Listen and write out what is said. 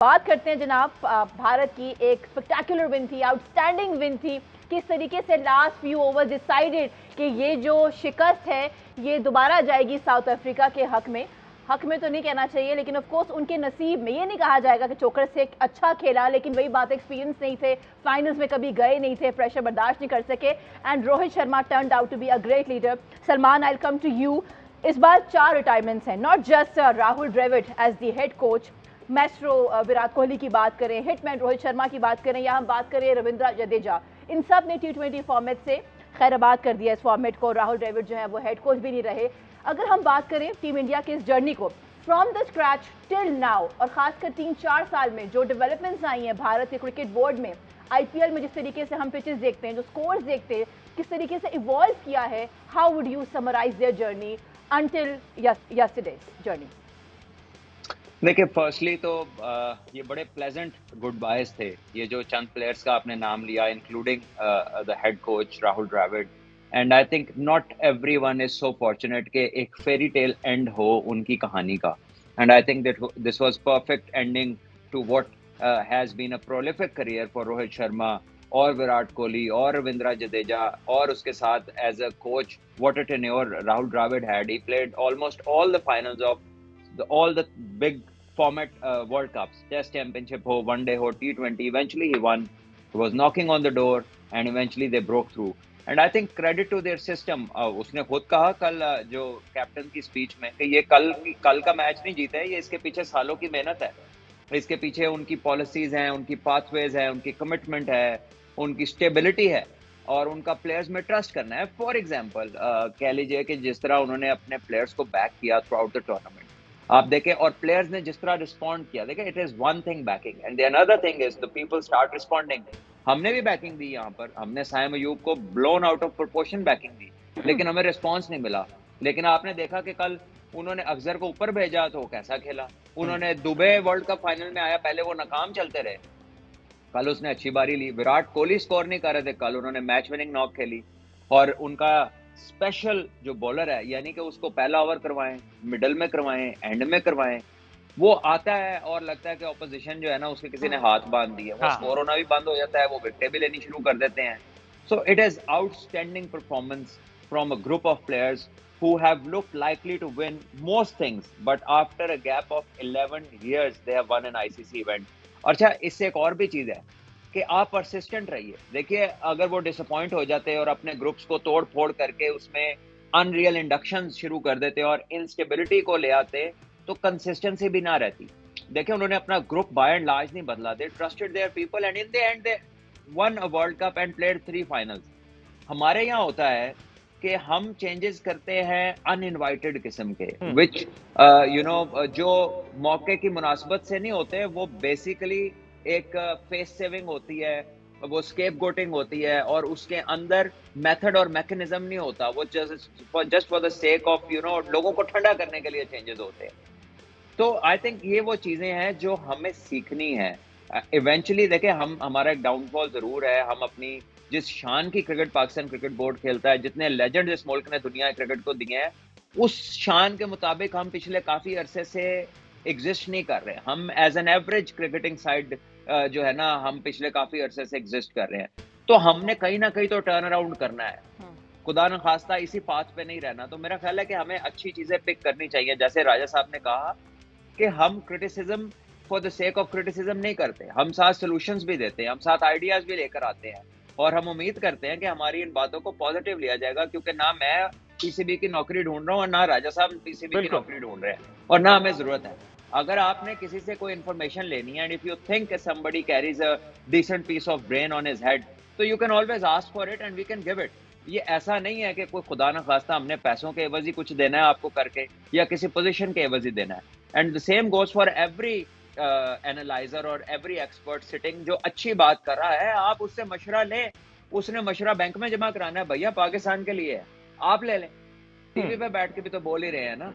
बात करते हैं जनाब भारत की एक स्पेक्टेकुलर विन थी, आउटस्टैंडिंग विन थी। किस तरीके से लास्ट फ्यू ओवर डिसाइडेड कि ये जो शिकस्त है ये दोबारा जाएगी साउथ अफ्रीका के हक में तो नहीं कहना चाहिए, लेकिन ऑफ कोर्स उनके नसीब में। ये नहीं कहा जाएगा कि चोकर से अच्छा खेला, लेकिन वही बात, एक्सपीरियंस नहीं थे, फाइनल्स में कभी गए नहीं थे, प्रेशर बर्दाश्त नहीं कर सके। And Rohit Sharma turned out to be a great leader. Salman, I will come to you. इस बार 4 रिटायरमेंट्स हैं, not just Rahul Dravid as the head coach, maestro Virat Kohli की बात करें, हिटमैन रोहित शर्मा की बात करें, या हम बात करें रविंद्र जडेजा, इन सब ने T20 फॉर्मेट से खैराबाद कर दिया इस फॉर्मेट को। राहुल द्रविड़ जो है वो हेड कोच भी नहीं रहे। अगर हम बात करें टीम इंडिया के इस जर्नी को from the scratch till now, और खासकर 3-4 साल में जो डेवलपमेंट्स आई हैं भारत के क्रिकेट बोर्ड में, IPL में जिस तरीके से हम पिचेस देखते हैं, जो स्कोर्स देखते हैं, किस तरीके से इवॉल्व किया है, how would you summarise their journey until yesterday's journey? देखिए, फर्स्टली तो ये बड़े प्लेजेंट गुड बायज थे। ये जो चंद प्लेयर्स का आपने नाम लिया, including the head coach Rahul Dravid, and I think not everyone is so fortunate कि एक फेरी टेल एंड हो उनकी कहानी का। And I think that this was perfect ending to what has been a prolific career for Rohit Sharma और विराट कोहली और रविंद्र जडेजा, और उसके साथ as a coach what a tenure Rahul Dravid had. He played almost all the finals of all the big format World Cups, Test Championship ho, One Day ho, T20. Eventually he won. He was knocking on the door, and eventually they broke through. And I think credit to their system. उसने खुद कहा कल जो captain की speech में कि ये कल का मैच नहीं जीता है, ये इसके पीछे सालों की मेहनत है। इसके पीछे उनकी पॉलिसीज हैं, उनकी पाथवेज हैं, उनकी कमिटमेंट है, उनकी स्टेबिलिटी है, और उनका प्लेयर्स में ट्रस्ट करना है। फॉर एग्जाम्पल कह लीजिए कि जिस तरह उन्होंने अपने प्लेयर्स को बैक किया थ्रू आउट द टूर्नामेंट, आप देखें, और प्लेयर्स ने जिस तरह रिस्पॉन्ड किया, देखें, it is one thing backing and the another thing is the people start responding. हमने भी बैकिंग दी, यहाँ पर हमने साइम अयूब को blown out of proportion backing दी, लेकिन हमें रिस्पॉन्स नहीं मिला। लेकिन आपने देखा कि कल उन्होंने अफजर को ऊपर भेजा तो कैसा खेला। उन्होंने दुबई वर्ल्ड कप फाइनल में आया, पहले वो नाकाम चलते रहे, कल उसने अच्छी बारी ली। विराट कोहली स्कोर नहीं कर रहे थे, कल उन्होंने मैच विनिंग नॉक खेली। और उनका स्पेशल जो बॉलर है, यानी कि उसको पहला ओवर करवाएं, मिडल में करवाएं, एंड में करवाएं, वो आता है और लगता है कि ऑपोजिशन जो है ना, उसके किसी ने हाथ बांध दिए, वो स्कोर होना भी बंद हो जाता है, वो विकेटें भी लेनी शुरू कर देते हैं। So it is outstanding performance from a group of players who have looked likely to win most things, but after a gap of 11 years they have won an ICC event. अच्छा, इससे एक और भी चीज है कि आप परसिस्टेंट रहिए। देखिए, अगर वो डिसअपॉइंट हो जाते और अपने ग्रुप्स को तोड़ फोड़ करके उसमें अनरियल इंडक्शन शुरू कर देते और इंस्टेबिलिटी को ले आते, तो कंसिस्टेंसी भी ना रहती। देखिए, उन्होंने अपना ग्रुप बाय एंड लार्ज नहीं बदला, they trusted their people and in the end they won a world cup and played 3 finals. हमारे यहाँ होता है कि हम चेंजेस करते हैं अनइनवाइटेड किस्म के, विच जो मौके की मुनासबत से नहीं होते, वो बेसिकली एक फेस सेविंग होती है, वो स्केप गोटिंग होती है, और उसके अंदर मेथड और मैकेनिज्म नहीं होता। वो just for the sake of लोगों को ठंडा करने के लिए चेंजेस होते हैं। तो आई थिंक ये वो चीजें हैं जो हमें सीखनी है। इवेंचुअली देखिए, हमारा एक डाउनफॉल जरूर है। हम अपनी जिस शान की क्रिकेट पाकिस्तान क्रिकेट बोर्ड खेलता है, जितने लेजेंड इस मुल्क ने दुनिया क्रिकेट को दिए हैं, उस शान के मुताबिक हम पिछले काफी अरसे से एग्जिस्ट नहीं कर रहे। हम as an average cricketing side जो है ना, हम पिछले काफी अरसे से एग्जिस्ट कर रहे हैं। तो हमने कहीं ना कहीं तो टर्न अराउंड करना है, खुदा न खास्ता इसी पाथ पे नहीं रहना। तो मेरा ख्याल है कि हमें अच्छी चीजें पिक करनी चाहिए। जैसे राजा साहब ने कहा कि हम criticism for the sake of criticism नहीं करते, हम साथ सॉल्यूशंस भी देते हैं, हम साथ आइडियाज भी लेकर आते हैं, और हम उम्मीद करते हैं कि हमारी इन बातों को पॉजिटिव लिया जाएगा। क्योंकि ना मैं पीसीबी की नौकरी ढूंढ रहा हूँ, और ना राजा साहब पीसीबी की नौकरी ढूंढ रहे हैं, और ना हमें जरूरत है। अगर आपने किसी से कोई इन्फॉर्मेशन लेनी है, and if you think somebody carries a decent piece of brain on his head, तो you can always ask for it and we can give it. ये ऐसा नहीं है कि कोई खुदा न खास्ता हमने पैसों के एवज ही कुछ देना है आपको करके, या किसी पोजीशन के एवज ही देना है। And the same goes for every analyser और एवरी एक्सपर्ट सिटिंग जो अच्छी बात कर रहा है, आप उससे मशवरा लें। उसने मशवरा बैंक में जमा कराना है भैया, पाकिस्तान के लिए है, आप ले लें। टीवी पे बैठ के भी तो बोल ही रहे हैं ना।